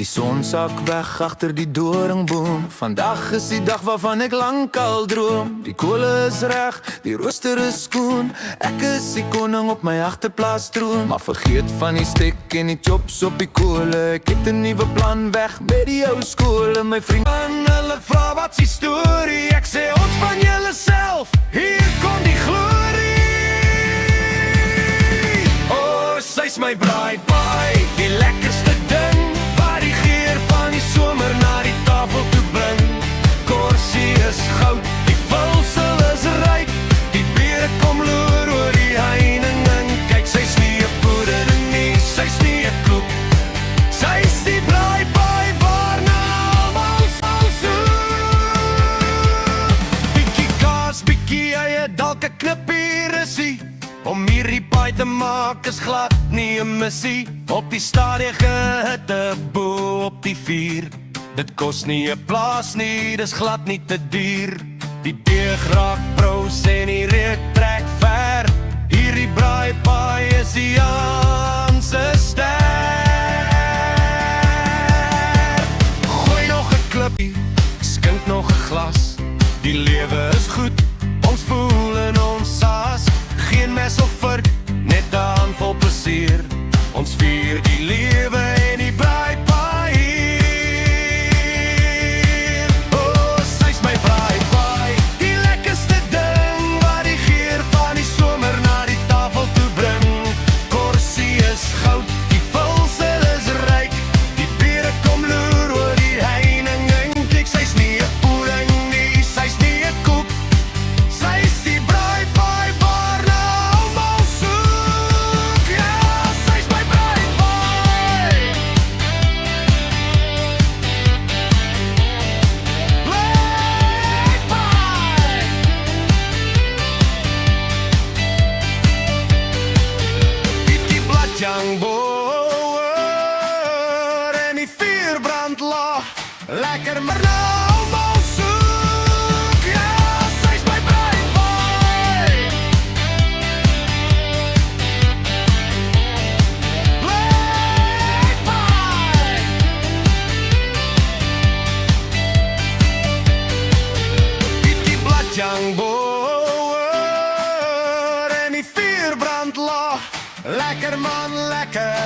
son sak weg agter die doringboom. Vandag is die dag waarvan ek lankal droom. Die kolle is reg, die rooster is skoon. Ek is die koning op my agterplaas troon. Maar vergeet van die stek en die chops op die kole. Ek het 'n nuwe plan weg met die ou skole. My vriende en hulle vra wat se storie. Ek sê ontspan julle self, hier kom die glorie. Oh, sy's my bride pie, die lekkerste ding wat die geur van die somer na die tafel toe bring. Korsie is goud, die vulsel is ryk. Die beer kom loer oor die heining en kyk, sy's nie 'n poedering nie, sy's nie 'n koek. Sy's die bride pie waarna almal sal soek. Bietjie kaas, bietjie eie, dalk 'n knippie rusie. Om hierdie pie te maak is glad nie 'n missie. Op die stadige hitte bo op die vuur. Dit kos nie 'n plaas nie, dis glad nie te duur. Die deeg raak brous en die reuk trek ver. Hierdie braai pie is die Jan se ster. Gooi nog 'n klippie, skink nog 'n glas. Die lewe is goed, ons voel in ons saas. Geen mes of vork, net 'n handvol plesier. Ons vier die lewe en die braai pie hier. Oh, sy's my braai pie, die lekkerste ding wat die geur van die somer na die tafel toe bring. Korsie is goud, die vulsel is ryk. Die bere kom loer oor die heining en kyk, sy's nie 'n pudding nie, sy's nie 'n koek. Sy's die braai pie waarna almal soek. Ja, sy's my braai pie. Braai pie. Die bladjang boor en die vuur brand laag. Lekker maar na almal soek. Ja, sy's my braai pie. Braai pie. Die bladjang boor en die vuur brand laag. Lekker man, lekker.